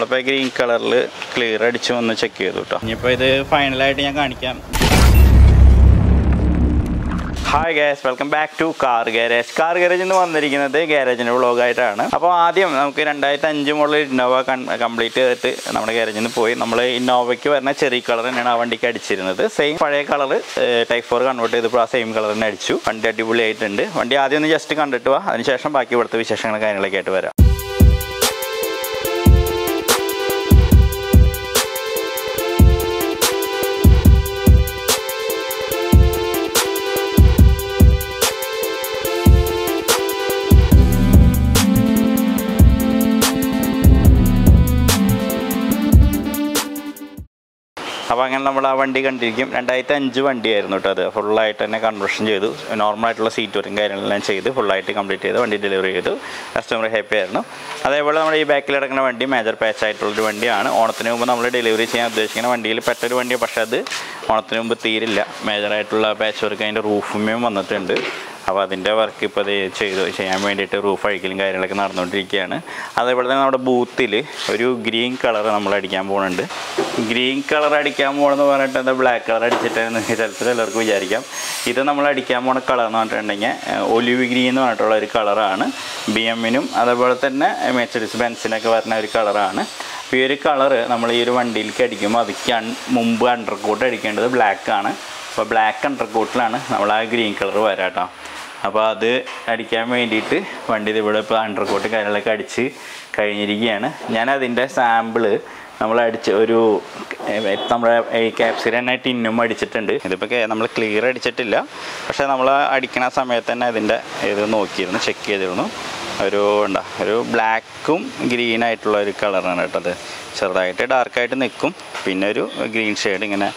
നമ്മളിപ്പോൾ ഗ്രീൻ കളറിൽ ക്ലിയർ അടിച്ച് ഒന്ന് ചെക്ക് ചെയ്തു കേട്ടോ. ഇനിയിപ്പോൾ ഇത് ഫൈനലായിട്ട് ഞാൻ കാണിക്കാം. Hi guys, welcome back to car garage. Car garage എന്ന് വന്നിരിക്കുന്നത് ഗാരേജിൻ്റെ വ്ളോഗായിട്ടാണ്. അപ്പോൾ ആദ്യം നമുക്ക് 2005 മോഡൽ ഇന്നോവ കംപ്ലീറ്റ് ചെയ്തിട്ട് നമ്മുടെ ഗാരേജിൽ നിന്ന് പോയി നമ്മൾ ഇന്നോവയ്ക്ക് വരുന്ന ചെറിയ കളർ തന്നെയാണ് ആ വണ്ടിക്ക് അടിച്ചിരുന്നത്. സെയിം പഴയ കളർ ടൈപ്പ് 4 കൺവേർട്ട് ചെയ്തപ്പോൾ ആ സെയിം കളർ തന്നെ അടിച്ചു. വണ്ടി അടിപൊളിയായിട്ടുണ്ട്. വണ്ടി ആദ്യം ഒന്ന് ജസ്റ്റ് കണ്ടിട്ട് പോവാം, അതിനുശേഷം ബാക്കി ഇവിടുത്തെ വിശേഷങ്ങളും കാര്യങ്ങളൊക്കെ ആയിട്ട് വരാം. അപ്പോൾ അങ്ങനെ നമ്മൾ ആ വണ്ടി കണ്ടിരിക്കും. 2005 വണ്ടിയായിരുന്നു കേട്ടോ. അത് ഫുള്ളായിട്ട് തന്നെ കൺവേർഷൻ ചെയ്തു. നോർമലായിട്ടുള്ള സീറ്റും കാര്യങ്ങളെല്ലാം ചെയ്ത് ഫുള്ളായിട്ട് കംപ്ലീറ്റ് ചെയ്ത് വണ്ടി ഡെലിവറി ചെയ്തു. കസ്റ്റമർ ഹാപ്പി ആയിരുന്നു. അതേപോലെ നമ്മുടെ ഈ ബാക്കിൽ കിടക്കുന്ന വണ്ടി മേജർ പാച്ച് ആയിട്ടുള്ളൊരു വണ്ടിയാണ്. ഓണത്തിന് മുമ്പ് നമ്മൾ ഡെലിവറി ചെയ്യാൻ ഉദ്ദേശിക്കുന്ന വണ്ടിയിൽ പെട്ടൊരു വണ്ടിയാണ്. പക്ഷേ അത് ഓണത്തിന് മുമ്പ് തീരില്ല. മേജറായിട്ടുള്ള പാച്ച് വർക്ക് അതിൻ്റെ റൂഫുമേയും വന്നിട്ടുണ്ട്. അപ്പോൾ അതിൻ്റെ വർക്ക് ഇപ്പോൾ അത് ചെയ്യാൻ വേണ്ടിയിട്ട് റൂഫ് അഴിക്കലും കാര്യങ്ങളൊക്കെ നടന്നുകൊണ്ടിരിക്കുകയാണ്. അതേപോലെ തന്നെ നമ്മുടെ ബൂത്തിൽ ഒരു ഗ്രീൻ കളർ നമ്മൾ അടിക്കാൻ പോകുന്നുണ്ട്. ഗ്രീൻ കളർ അടിക്കാൻ പോകണമെന്ന് പറഞ്ഞിട്ട് എന്താ ബ്ലാക്ക് കളർ അടിച്ചിട്ടെന്ന് ചിലപ്പോൾ എല്ലാവർക്കും വിചാരിക്കാം. ഇത് നമ്മൾ അടിക്കാൻ പോകുന്ന കളർ എന്ന് പറഞ്ഞിട്ടുണ്ടെങ്കിൽ ഒലിവ് ഗ്രീൻ എന്ന് പറഞ്ഞിട്ടുള്ള ഒരു കളറാണ്. BM-നും അതേപോലെ തന്നെ മെർസിഡീസ് ബെൻസിനൊക്കെ വരുന്ന ഒരു കളറാണ്. അപ്പോൾ ഈ ഒരു കളറ് നമ്മൾ ഈ ഒരു വണ്ടിയിലേക്ക് അടിക്കുമ്പോൾ അതിക്ക് മുമ്പ് അണ്ടർ കോട്ട് അടിക്കേണ്ടത് ബ്ലാക്കാണ്. അപ്പോൾ ബ്ലാക്ക് അണ്ടർ കോട്ടിലാണ് നമ്മൾ ആ ഗ്രീൻ കളർ വരാം കേട്ടോ. അപ്പോൾ അത് അടിക്കാൻ വേണ്ടിയിട്ട് വണ്ടി ഇവിടെ ഇപ്പോൾ അണ്ടർ കോട്ട് കാര്യങ്ങളൊക്കെ അടിച്ച് കഴിഞ്ഞിരിക്കുകയാണ്. ഞാനതിൻ്റെ സാമ്പിള് നമ്മൾ അടിച്ച് ഒരു നമ്മുടെ ഈ ക്യാപ്സിലന്നെ ടിന്നും അടിച്ചിട്ടുണ്ട്. ഇതിപ്പോൾ നമ്മൾ ക്ലിയർ അടിച്ചിട്ടില്ല, പക്ഷേ നമ്മൾ അടിക്കണ സമയത്ത് തന്നെ ഇതിൻ്റെ ഇത് നോക്കിയിരുന്നു, ചെക്ക് ചെയ്തിരുന്നു. ഒരു ബ്ലാക്കും ഗ്രീനായിട്ടുള്ള ഒരു കളറാണ് കേട്ടത്. ചെറുതായിട്ട് ഡാർക്കായിട്ട് നിൽക്കും, പിന്നെ ഒരു ഗ്രീൻ ഷെയ്ഡ് ഇങ്ങനെ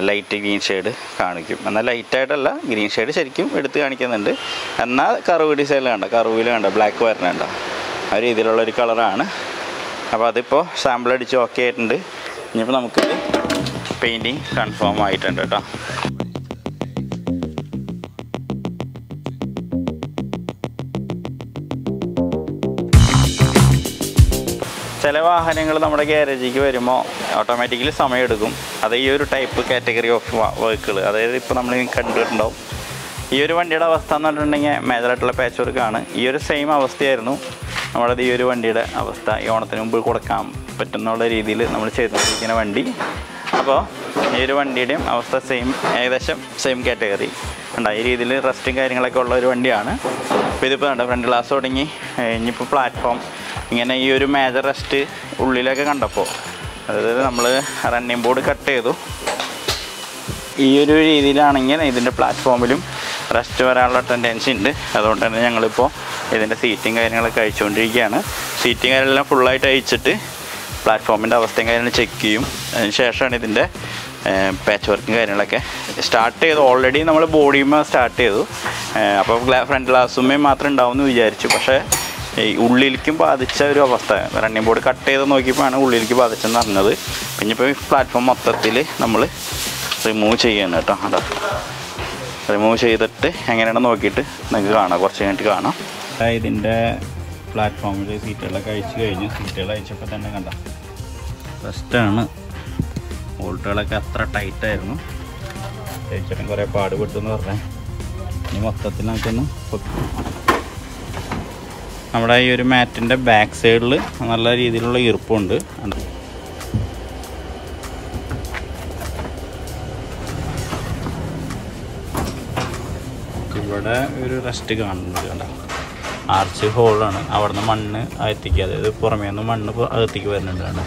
ലൈറ്റ് ഗ്രീൻ ഷെയ്ഡ് കാണിക്കും. എന്നാൽ ലൈറ്റായിട്ടല്ല, ഗ്രീൻ ഷെയ്ഡ് ശരിക്കും എടുത്ത് കാണിക്കുന്നുണ്ട്. എന്നാൽ കറുവ് ഡിസൈനിൽ കണ്ട, കറുവിൽ കണ്ട ബ്ലാക്ക് വരണുണ്ട ആ രീതിയിലുള്ളൊരു കളറാണ്. അപ്പോൾ അതിപ്പോൾ സാമ്പിൾ അടിച്ച് ഓക്കെ ആയിട്ടുണ്ട്. ഇനിയിപ്പോൾ നമുക്ക് പെയിൻറ്റിങ് കൺഫേം ആയിട്ടുണ്ട് കേട്ടോ. ചില വാഹനങ്ങൾ നമ്മുടെ ഗ്യാരേജിലേക്ക് വരുമ്പോൾ ഓട്ടോമാറ്റിക്കലി സമയമെടുക്കും. അത് ഈ ഒരു ടൈപ്പ് കാറ്റഗറി ഓഫ് വർക്കുകൾ, അതായത് ഇപ്പോൾ നമ്മൾ കണ്ടിട്ടുണ്ടാവും. ഈ ഒരു വണ്ടിയുടെ അവസ്ഥ എന്ന് പറഞ്ഞിട്ടുണ്ടെങ്കിൽ മേജറായിട്ടുള്ള പാച്ച് വർക്കാണ്. ഈ ഒരു സെയിം അവസ്ഥയായിരുന്നു നമ്മുടെ ഈ ഒരു വണ്ടിയുടെ അവസ്ഥ. ഈ ഓണത്തിന് മുമ്പ് കൊടുക്കാൻ പറ്റുന്നുള്ള രീതിയിൽ നമ്മൾ ചെയ്തുകൊണ്ടിരിക്കുന്ന വണ്ടി. അപ്പോൾ ഈ ഒരു വണ്ടിയുടെയും അവസ്ഥ ഏകദേശം സെയിം കാറ്റഗറി ഉണ്ടായി. ഈ രീതിയിൽ റെസ്റ്റും കാര്യങ്ങളൊക്കെ ഉള്ള ഒരു വണ്ടിയാണ്. അപ്പോൾ ഇതിപ്പോൾ ഉണ്ട് ഫ്രണ്ട് ഗ്ലാസ് തുടങ്ങി ഇനിയിപ്പോൾ പ്ലാറ്റ്ഫോം ഇങ്ങനെ ഈ ഒരു മേജർ റെസ്റ്റ് ഉള്ളിലൊക്കെ കണ്ടപ്പോൾ, അതായത് നമ്മൾ റണ്ണിങ് ബോർഡ് കട്ട് ചെയ്തു. ഈ ഒരു രീതിയിലാണെങ്കിൽ ഇതിൻ്റെ പ്ലാറ്റ്ഫോമിലും റെസ്റ്റ് വരാനുള്ള ടെൻഡൻസി ഉണ്ട്. അതുകൊണ്ട് തന്നെ ഞങ്ങളിപ്പോൾ ഇതിൻ്റെ സീറ്റും കാര്യങ്ങളൊക്കെ അയച്ചുകൊണ്ടിരിക്കുകയാണ്. സീറ്റും കാര്യങ്ങളെല്ലാം ഫുള്ളായിട്ട് അയച്ചിട്ട് പ്ലാറ്റ്ഫോമിൻ്റെ അവസ്ഥയും കാര്യങ്ങൾ ചെക്ക് ചെയ്യും. അതിന് ശേഷമാണ് ഇതിൻ്റെ പാച്ച് വർക്കും കാര്യങ്ങളൊക്കെ സ്റ്റാർട്ട് ചെയ്തു. ഓൾറെഡി നമ്മൾ ബോഡിയുമേ സ്റ്റാർട്ട് ചെയ്തു. അപ്പോൾ ഫ്രണ്ട് ഗ്ലാസുമേ മാത്രം ഉണ്ടാവുമെന്ന് വിചാരിച്ചു. പക്ഷേ ഈ ഉള്ളിലേക്കും ബാധിച്ച ഒരു അവസ്ഥ, റണ്ണിങ് ബോർഡ് കട്ട് ചെയ്ത് നോക്കിയപ്പോഴാണ് ഉള്ളിലേക്ക് ബാധിച്ചെന്ന് അറിഞ്ഞത്. പിന്നെ ഇപ്പോൾ ഈ പ്ലാറ്റ്ഫോം മൊത്തത്തിൽ നമ്മൾ റിമൂവ് ചെയ്യണം കേട്ടോ. അതാ റിമൂവ് ചെയ്തിട്ട് എങ്ങനെയാണെന്ന് നോക്കിയിട്ട് നിങ്ങൾക്ക് കാണാം, കുറച്ച് കഴിഞ്ഞിട്ട് കാണാം. ഇതിൻ്റെ പ്ലാറ്റ്ഫോമിൽ സീറ്റുകളൊക്കെ അഴിച്ച് കഴിഞ്ഞു. സീറ്റുകൾ അയച്ചപ്പോൾ തന്നെ കണ്ട ഫസ്റ്റാണ്. ബോൾട്ടുകളൊക്കെ അത്ര ടൈറ്റായിരുന്നു. അയച്ചിട്ടും കുറേ പാടുപെട്ടെന്ന് പറഞ്ഞാൽ. ഇനി മൊത്തത്തിൽ നമുക്കൊന്ന് നമ്മുടെ ഈ ഒരു മാറ്റിൻ്റെ ബാക്ക് സൈഡിൽ നല്ല രീതിയിലുള്ള ഈർപ്പമുണ്ട്. ഇവിടെ ഒരു റെസ്റ്റ് കാണുന്നുണ്ട് കണ്ട, ആർച്ച് ഹോളാണ്. അവിടെ നിന്ന് മണ്ണ് അകത്തേക്ക്, അതായത് പുറമേ നിന്ന് മണ്ണ് അകത്തേക്ക് വരുന്നുണ്ട് കണ്ട,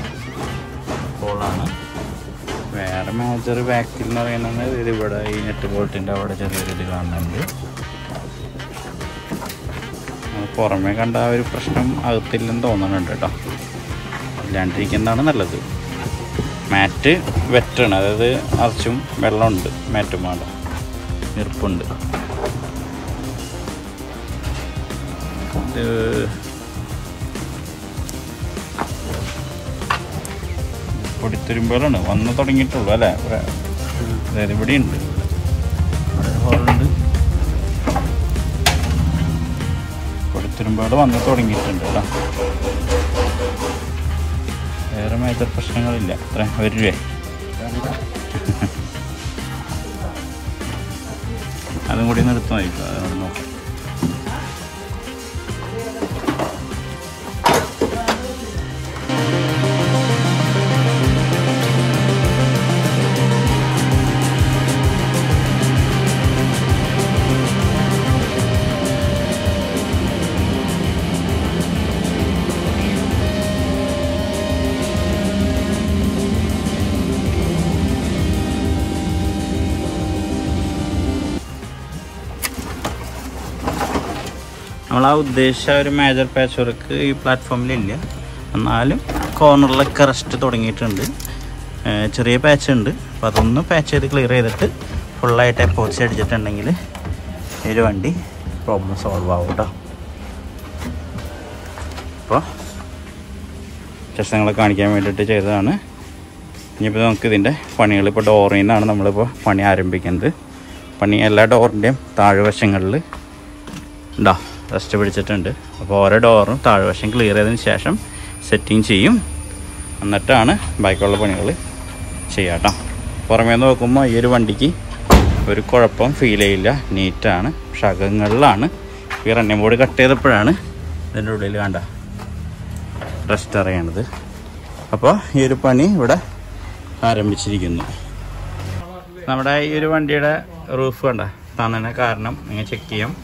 ഹോളാണ്. വേറെ മേജർ ബാക്കിൽ എന്ന് പറയുന്നത് ഇത് ഇവിടെ ഈ നെറ്റ് ബോൾട്ടിൻ്റെ അവിടെ ചെറിയൊരു ഇത് കാണുന്നുണ്ട്. പുറമേ കണ്ട ആ ഒരു പ്രശ്നം അകത്തില്ലെന്ന് തോന്നുന്നുണ്ട് കേട്ടോ. ഇല്ലാണ്ടിരിക്കുന്നതാണ് നല്ലത്. മാറ്റ് വെറ്റാണ്, അതായത് അറച്ചും വെള്ളമുണ്ട്, മാറ്റുമാടെ ഈർപ്പുണ്ട്. പൊടിത്തുരുമ്പുകളാണ് വന്ന് തുടങ്ങിയിട്ടുള്ളൂ അല്ലേ. അതായത് ഇവിടെയുണ്ട്, ഹോളുണ്ട്, പൊടിത്തുരുമ്പുകൾ വന്ന് തുടങ്ങിയിട്ടുണ്ട് കേട്ടോ. വേറെ മേജർ പ്രശ്നങ്ങളില്ല. എത്ര 1 രൂപ അതും കൂടി ഒന്ന് എടുത്ത് നോക്കാം. അതോട് നോക്കാം. നമ്മൾ ആ ഉദ്ദേശിച്ച ഒരു മേജർ പാച്ച് വർക്ക് ഈ പ്ലാറ്റ്ഫോമിലില്ല. എന്നാലും കോർണറിലൊക്കെ റെസ്റ്റ് തുടങ്ങിയിട്ടുണ്ട്. ചെറിയ പാച്ച് ഉണ്ട്. അപ്പോൾ അതൊന്ന് പാച്ച് ചെയ്ത് ക്ലിയർ ചെയ്തിട്ട് ഫുള്ളായിട്ട് എപ്പോച്ച് അടിച്ചിട്ടുണ്ടെങ്കിൽ ഈ വണ്ടി പ്രോബ്ലം സോൾവ് ആവും കേട്ടോ. അപ്പോൾ ജസ്റ്റ് നിങ്ങളെ കാണിക്കാൻ വേണ്ടിയിട്ട് ചെയ്തതാണ്. ഇനിയിപ്പോൾ നമുക്ക് ഇതിൻ്റെ പണികൾ ഇപ്പോൾ ഡോറിൽ നിന്നാണ് നമ്മളിപ്പോൾ പണി ആരംഭിക്കുന്നത്. പണി എല്ലാ ഡോറിൻ്റെയും താഴ്വശങ്ങളിൽ ഉണ്ടോ റെസ്റ്റ് പിടിച്ചിട്ടുണ്ട്. അപ്പോൾ ഓരോ ഡോറും താഴ്വശം ക്ലിയർ ചെയ്തതിന് ശേഷം സെറ്റിങ് ചെയ്യും. എന്നിട്ടാണ് ബാക്കിയുള്ള പണികൾ ചെയ്യാം കേട്ടോ. പുറമേ നോക്കുമ്പോൾ ഈ ഒരു വണ്ടിക്ക് ഒരു കുഴപ്പം ഫീൽ ചെയ്യില്ല, നീറ്റാണ്. പക്ഷെ അകങ്ങളിലാണ് ഈ റണ്ണിങ് ബോർഡ് കട്ട് ചെയ്തപ്പോഴാണ് ഇതിൻ്റെ ഉള്ളിൽ കണ്ട റെസ്റ്റ് അറിയണത്. അപ്പോൾ ഈ ഒരു പണി ഇവിടെ ആരംഭിച്ചിരിക്കുന്നു. നമ്മുടെ ഈ ഒരു വണ്ടിയുടെ റൂഫ് കണ്ട തന്നെ കാരണം നിങ്ങൾ ചെക്ക് ചെയ്യാം.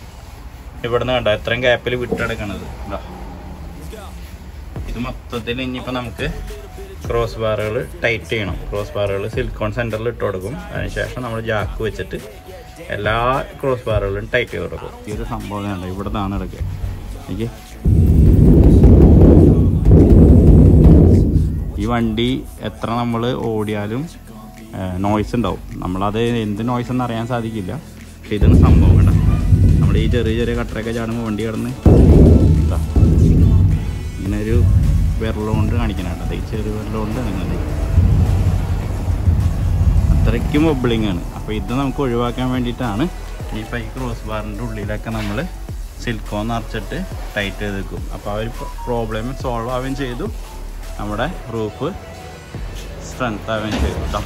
ഇവിടെ നിന്ന് കണ്ട എത്രയും ഗ്യാപ്പിൽ വിട്ടെടുക്കണത്. ഇത് മൊത്തത്തിൽ ഇനിയിപ്പോൾ നമുക്ക് ക്രോസ് ബാറുകൾ ടൈറ്റ് ചെയ്യണം. ക്രോസ് ബാറുകൾ സിലിക്കോൺ സെൻറ്ററിൽ ഇട്ട് കൊടുക്കും. അതിനുശേഷം നമ്മൾ ജാക്ക് വെച്ചിട്ട് എല്ലാ ക്രോസ് ബാറുകളും ടൈറ്റ് ചെയ്ത് കൊടുക്കും. ഈ ഒരു സംഭവം കണ്ട ഇവിടെ നിന്നാണ് എടുക്കുക. എനിക്ക് ഈ വണ്ടി എത്ര നമ്മൾ ഓടിയാലും നോയ്സ് ഉണ്ടാവും. നമ്മളത് എന്ത് നോയ്സ് എന്ന് അറിയാൻ സാധിക്കില്ല. പക്ഷെ ഇതൊന്ന് സംഭവം വേണ്ട. നമ്മൾ ഈ ചെറിയ ചെറിയ കട്ടറൊക്കെ ചാടുമ്പോൾ വണ്ടി കിടന്ന് ഇങ്ങനെ ഒരു വിരലുകൊണ്ട് കാണിക്കണം കേട്ടോ. ഈ ചെറിയ വിരലുകൊണ്ട് ഇങ്ങനെ അത്രയ്ക്കും വബ്ലിംഗ് ആണ്. അപ്പോൾ ഇത് നമുക്ക് ഒഴിവാക്കാൻ വേണ്ടിയിട്ടാണ് ഇനിയിപ്പോൾ ഈ ക്രോസ് ബാറിൻ്റെ ഉള്ളിലൊക്കെ നമ്മൾ സിലിക്കോൺ നിറച്ചിട്ട് ടൈറ്റ് ചെയ്ത് വെക്കും. അപ്പോൾ ആ ഒരു പ്രോബ്ലം സോൾവ് ആവുകയും ചെയ്തു. നമ്മുടെ റൂഫ് സ്ട്രെങ്ത് ആവുകയും ചെയ്തു കേട്ടോ.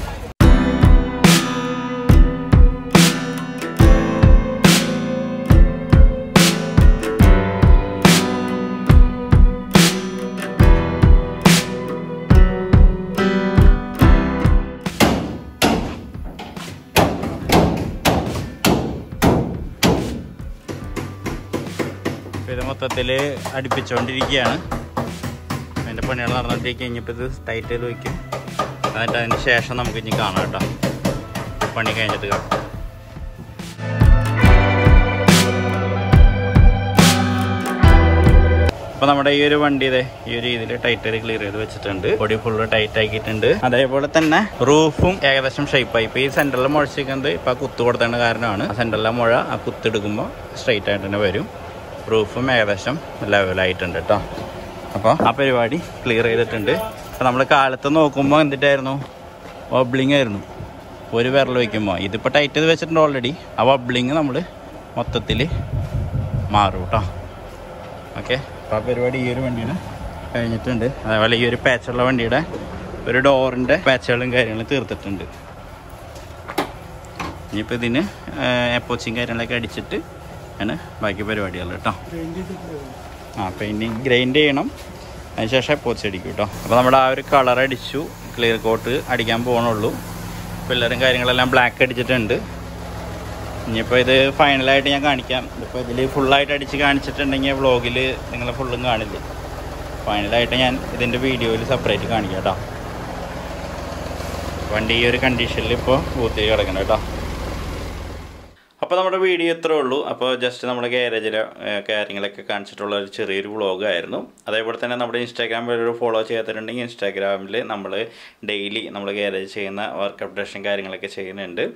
ഇത് മൊത്തത്തിൽ അടുപ്പിച്ചുകൊണ്ടിരിക്കുകയാണ്. അതിൻ്റെ പണികൾ നടന്നിട്ട് കഴിഞ്ഞപ്പോൾ ഇത് ടൈറ്റ് ചെയ്ത് വയ്ക്കും. എന്നിട്ട് അതിന് ശേഷം നമുക്ക് ഇനി കാണാം കേട്ടോ. പണി കഴിഞ്ഞിട്ട് കാണാം. അപ്പോൾ നമ്മുടെ ഈ ഒരു വണ്ടി ഇതേ ഈ ഒരു രീതിയിൽ ടൈറ്റ് ചെയ്ത് ക്ലിയർ ചെയ്ത് വെച്ചിട്ടുണ്ട്. ബോഡി ഫുള്ള് ടൈറ്റ് ആക്കിയിട്ടുണ്ട്. അതേപോലെ തന്നെ റൂഫും ഏകദേശം ഷേപ്പായി. ഇപ്പോൾ ഈ സെൻറ്ററിൽ മുഴച്ചിരിക്കുന്നത് ഇപ്പോൾ ആ കുത്ത് കൊടുത്തേണ്ട കാരണമാണ്. ആ സെൻറ്ററിലെ മുഴ ആ കുത്തെടുക്കുമ്പോൾ സ്ട്രൈറ്റ് ആയിട്ട് തന്നെ വരും. റൂഫും ഏകദേശം ലെവലായിട്ടുണ്ട് കേട്ടോ. അപ്പോൾ ആ പരിപാടി ക്ലിയർ ചെയ്തിട്ടുണ്ട്. അപ്പോൾ നമ്മൾ കാലത്ത് നോക്കുമ്പോൾ എന്തിട്ടായിരുന്നു വബ്ലിംഗ് ആയിരുന്നു. ഒരു വിരൽ വയ്ക്കുമ്പോൾ ഇതിപ്പോൾ ടൈറ്റ് ചെയ്ത് വെച്ചിട്ടുണ്ട് ഓൾറെഡി. ആ വബ്ലിങ് നമ്മൾ മൊത്തത്തിൽ മാറും കേട്ടോ. ഓക്കെ, അപ്പോൾ ആ പരിപാടി ഈ ഒരു വണ്ടിയുടെ കഴിഞ്ഞിട്ടുണ്ട്. അതേപോലെ ഈ ഒരു പാച്ചുള്ള വണ്ടിയുടെ ഒരു ഡോറിൻ്റെ പാച്ചുകളും കാര്യങ്ങളും തീർത്തിട്ടുണ്ട്. ഇനിയിപ്പോൾ ഇതിന് എപ്പോച്ചിങ് കാര്യങ്ങളൊക്കെ അടിച്ചിട്ട് ആണ് ബാക്കി പരിപാടികൾ കേട്ടോ. പെയിൻറ്റിങ് ഗ്രൈൻഡ് ചെയ്യണം. അതിനുശേഷം എപ്പോച്ച് അടിക്കും കേട്ടോ. അപ്പോൾ നമ്മുടെ ആ ഒരു കളർ അടിച്ചു. ക്ലിയർ കോട്ട് അടിക്കാൻ പോകണുള്ളൂ. പിള്ളേരും കാര്യങ്ങളെല്ലാം ബ്ലാക്ക് അടിച്ചിട്ടുണ്ട്. ഇനിയിപ്പോൾ ഇത് ഫൈനലായിട്ട് ഞാൻ കാണിക്കാം. ഇപ്പോൾ ഇതിൽ ഫുള്ളായിട്ട് അടിച്ച് കാണിച്ചിട്ടുണ്ടെങ്കിൽ വ്ളോഗിൽ നിങ്ങൾ ഫുള്ളും കാണില്ല. ഫൈനലായിട്ട് ഞാൻ ഇതിൻ്റെ വീഡിയോയിൽ സെപ്പറേറ്റ് കാണിക്കാം കേട്ടോ. വണ്ടി ഈ ഒരു കണ്ടീഷനിൽ ഇപ്പോൾ ബൂത്തിൽ കിടക്കണം കേട്ടോ. അപ്പോൾ നമ്മുടെ വീഡിയോ ഇത്രേ ഉള്ളൂ. അപ്പോൾ ജസ്റ്റ് നമ്മുടെ ഗാരേജിലെ കാര്യങ്ങളൊക്കെ കാണിച്ചിട്ടുള്ള ഒരു ചെറിയൊരു വ്ളോഗായിരുന്നു. അതേപോലെ തന്നെ നമ്മുടെ ഇൻസ്റ്റാഗ്രാമിൽ ഒരു ഫോളോ ചെയ്യാത്തിട്ടുണ്ടെങ്കിൽ ഇൻസ്റ്റാഗ്രാമിൽ നമ്മൾ ഡെയിലി നമ്മൾ ഗാരേജ് ചെയ്യുന്ന വർക്ക് അപ്ഡേഷൻ കാര്യങ്ങളൊക്കെ ചെയ്യുന്നുണ്ട്.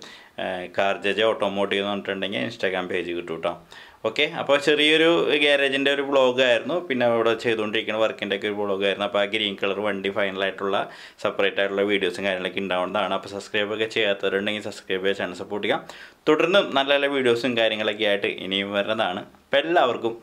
CarJJ ഓട്ടോമോട്ടീവ് എന്ന് പറഞ്ഞിട്ടുണ്ടെങ്കിൽ ഇൻസ്റ്റാഗ്രാം പേജ് കിട്ടും കേട്ടോ. ഓക്കെ, അപ്പോൾ ചെറിയൊരു ഗാരേജിൻ്റെ ഒരു വ്ളോഗായിരുന്നു. പിന്നെ ഇവിടെ ചെയ്തുകൊണ്ടിരിക്കുന്ന വർക്കിൻ്റെ ഒക്കെ ഒരു വ്ളോഗായിരുന്നു. അപ്പോൾ ആ ഗ്രീൻ കളർ വണ്ടി ഫൈനലായിട്ടുള്ള സെപ്പറേറ്റ് ആയിട്ടുള്ള വീഡിയോസും കാര്യങ്ങളൊക്കെ ഉണ്ടാവുന്നതാണ്. അപ്പോൾ സബ്സ്ക്രൈബൊക്കെ ചെയ്യാത്തവരുണ്ടെങ്കിൽ സബ്സ്ക്രൈബ് ചെയ്ത് ചാനൽ സപ്പോർട്ട് ചെയ്യാം. തുടർന്ന് നല്ല നല്ല വീഡിയോസും കാര്യങ്ങളൊക്കെ ആയിട്ട് ഇനിയും വരുന്നതാണ്. അപ്പോൾ എല്ലാവർക്കും